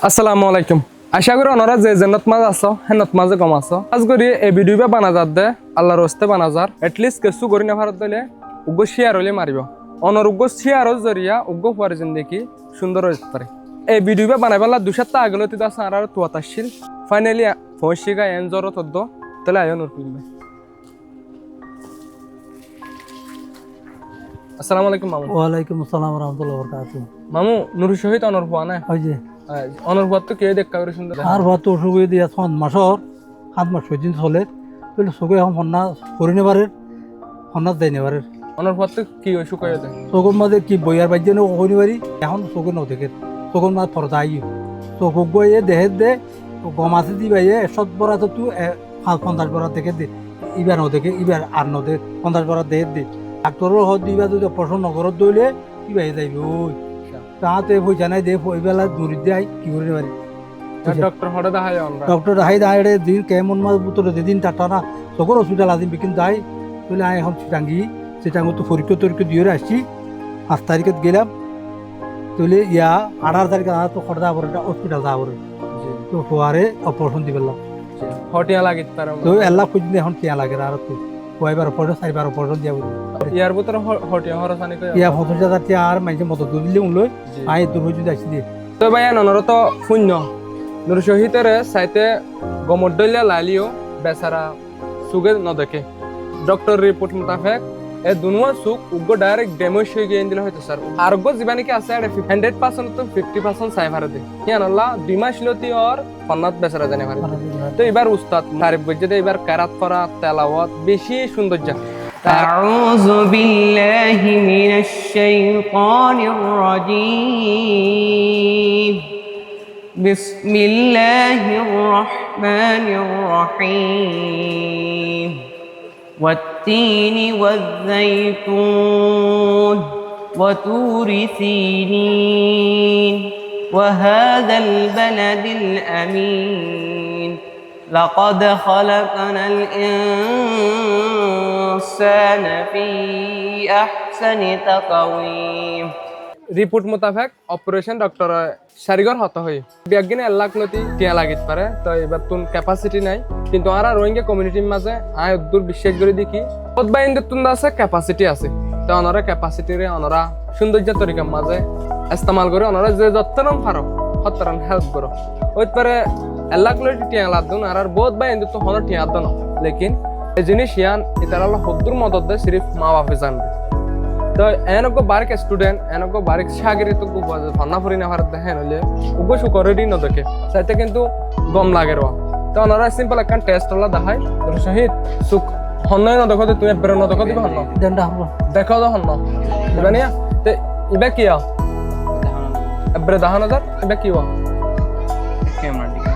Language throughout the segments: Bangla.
আসসালামু আলাইকুম। আশা করি ওনারা যে জেনত মাঝে আছো হেনত মাঝে কম আছো। আজ করি এই ভিডিও বানা যার দে আল্লাহর হস্তে বানা যার এটলিস্ট কিছু করি না ভারত দিলে উগ্র শেয়ার হলে মারিব অনর উগ্র শেয়ারও জরিয়া উগ্র হওয়ার জিন্দেগি সুন্দর হতে পারে। এই ভিডিও বানাই পেলা 2 সপ্তাহ আগলে তো আর তুয়াত আসছিল ফাইনালি ফসিগা এনজর তদ্দ তাহলে আয়ো নূর ফিল্মে। আসসালামু আলাইকুম মামু। ওয়ালাইকুম আসসালাম রহমতুল্লাহ বরকাত। মামু নুর শহীদ অনর হওয়া না ওই যে অনর হওয়ার তো কে দেখা করে সুন্দর আর ভাত অসুখ দিয়ে 7 মাস 6 দিন চলে তাহলে চোখে এখন সন্না করি নেবারে সন্ন্যাস দেয় নেবারে অনর হওয়ার তো কি অসুখ হয়ে যায় চোখের মাঝে কি বইয়ার বাজ্যে কই নেবারি এখন চোখে নথেকে চোখের মাঝে ফরতা আই চোখ গিয়ে দেহে দে গম আছে দি বাইয়ে 100 বড়া তো তুই 50 বড়া দেখে দে ইবার নদেকে ইবার আর নদে 50 বড়া দেহে দে ডাক্তারের হদ দিবা যদি অপারেশন নগরত দইলে কি বাইয়ে যাইবে ওই তাহাতে পয়সা নাই দে ওইবেলা দূরি দেয় কি করে নেবারি ডক্টর হঠাৎ দেখা যায় আমরা ডক্টর হাই দাঁড়ে দিন কেমন মাস বুতরে দিন টাটা না সকল হসপিটাল আজিম বিকিন যাই তাহলে আই এখন চিটাঙ্গি তো পরীক্ষা দিয়ে আসছি 5 তারিখে গেলাম তাহলে 18 তারিখে তো খড়দা আবার হসপিটাল যাবো তো হওয়ারে অপারেশন দি পেলাম হটিয়া লাগিত তার তো এল্লা খুঁজলে এখন টিয়া লাগে আর তো কয়বার অপারেশন 4বার অপারেশন দিয়া বলি ইয়ার ভিতরে হটিয়া হরসানি কই ইয়া 50,000 টিয়া আর মাইছে মত দিলে উনলৈ আই দূর হইতে যাচ্ছি দিয়ে তো ভাই ননর তো শূন্য নুর শহীদের সাইতে গমডলিয়া লালিও বেচারা সুগে নদেকে ডক্টর রিপোর্ট মোতাবেক এ দুনুয়া সুখ উগ্র ডাইরেক্ট ড্যামেজ হয়ে গিয়ে দিলে হয়তো স্যার আরোগ্য জীবাণীকে আছে 100% তো 50% সাই ভারে দে ইয়ান আল্লাহ 2 মাস লতি আর ফন্নাত বেচারা জানে ভারে তো এবার উস্তাদ তারিফ গজ্জে এবার কারাত করা তেলাওয়াত বেশি সৌন্দর্য أعوذ بالله من الشيطان الرجيم بسم الله الرحمن الرحيم والتين والزيتون وطور سينين وهذا البلد الأمين لقد خلقنا الإنسان في أحسن تقويم রিপোর্ট মোতাবেক অপারেশন ডক্টর সারিগর হত হই বিজ্ঞানী 1 লাখ লতি টিয়া লাগিত পারে তো এবার তুন ক্যাপাসিটি নাই কিন্তু আর রোহিঙ্গা কমিউনিটির মাঝে আয় দূর বিশ্বাস করে দেখি পদবাইন্দের তুন আছে ক্যাপাসিটি আছে তো অনরা ক্যাপাসিটি রে অনরা সৌন্দর্য তরিকার মাঝে ইস্তেমাল করে অনরা যে যত্নম পারো হতরান হেল্প করো ওই পরে 1 লাখ লতি টিয়া লাদুন আর বহুত বাইন্দ তো হন টিয়া দন লেকিন এই জিনিস ইয়ান ইতারা হদ্দুর মদদ দে সিরিফ মা বাপে জানবে তো এনকো বারিক স্টুডেন্ট এনকো বারিক সাগরে তো ভান্না ফুরি না ভারত দেখেন হলে উগ্র সুকরেরই ন দেখে সাথে কিন্তু গম লাগে র তো ওনারা সিম্পল একটা টেস্ট হলা দেখাই শহীদ সুখ হন্নই ন দেখো তুমি বের ন দেখো দিবে হন্ন দেনটা হলো দেখো তো হন্ন দিবা নিয়া তে ইবে কি আ এবারে 10000 ইবে কি ওয়া ক্যামেরা দিকা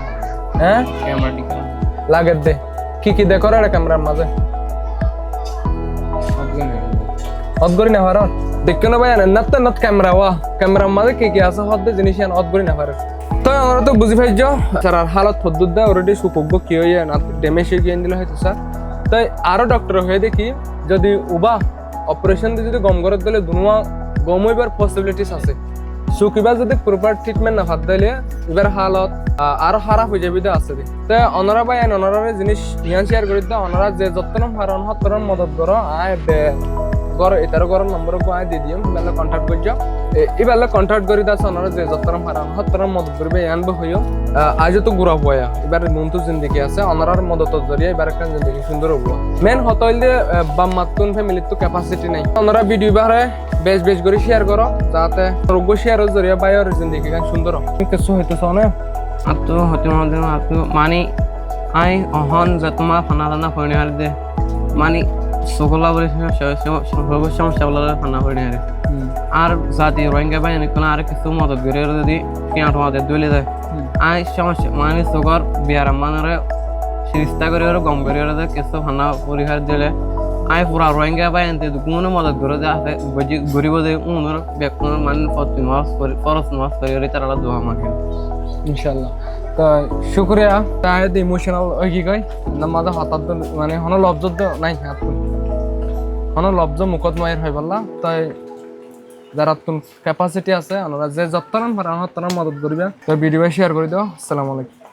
হ্যাঁ ক্যামেরা দিকা লাগে দে কি দেখো রে ক্যামেরার মাঝে অদগরি না পারো দেখকে না ভাই নাত ক্যামেরা ওয়া ক্যামেরার মাঝে কি আছে হদ্দে জিনিস অদগরি না পারে তো আমরা তো বুঝি পাইছ স্যার আর হালত হদ্দুদ দা অলরেডি সুপগ্য কি হইয়া না ড্যামেজ হয়ে গিয়ে দিলে হয়তো স্যার তাই আরো ডক্টর হয়ে দেখি যদি উবা অপারেশন দিয়ে যদি গম করে দিলে দুনুয়া গম হইবার পসিবিলিটিস আছে সুকিবা যদি প্রপার ট্রিটমেন্ট না ভাত দিলে এবার হালত আরো খারাপ হয়ে যাবে আছে তো অনরা ভাই অনরা জিনিস ইয়ান শেয়ার করে দাও অনরা যে যত্ন হারণ হতরণ মদত করো আয় গড় এটারও গড় নম্বর আয় দিয়ে দিম বেলা কন্ট্যাক্ট করছ এবেলা কন্ট্যাক্ট করে দাস অনরা যে যত্ন হারান হতরণ মদত করবে আনবে হইও আজও তো গুড়া হইয়া এবার নতুন জিন্দগি আছে অনরার মদত জরিয়া এবার একটা জিন্দগি সুন্দর হবো মেন হতইলে বা মাতুন ফ্যামিলির তো ক্যাপাসিটি নাই অনরা ভিডিও বারে বেশ করে শেয়ার করো যাতে রোগ্য শেয়ারের জরিয়া বাইরের জিন্দগি গান সুন্দর কিছু হইতো না আতো হতে মধ্যে আপনি মানে আই অহন যে তোমার খানা দানা ফোনে আর দে মানে সকলা বলে সমস্যা বলে খানা ফোনে আর আর জাতি রোহিঙ্গা বাই কোনো আর কিছু মদত করে যদি পেঁয়াজ আমাদের দলে যায় আই সমস্যা মানে সকর বিয়ার মানে চিকিৎসা করে গম করে কিছু খানা পরিহার দিলে আই পুরা রোহিঙ্গা বাই আনতে কোনো মদত করে যে আছে গরিব যে উনোর ব্যক্তি মানে ফরস মাস করে তারা দোয়া মাকে ইনশাআল্লাহ তো শুক্রিয়া তাই ইমোশনাল ওই কি কয় নামাজ হাতাত মানে হন লব্জ নাই হাত হন লব্জ মুকত মায়ের হয় বললা তাই যারা তুন ক্যাপাসিটি আছে ওনারা যে যত্তরান পারে আমার মদত করবে তো ভিডিও শেয়ার করে দাও। আসসালামু আলাইকুম।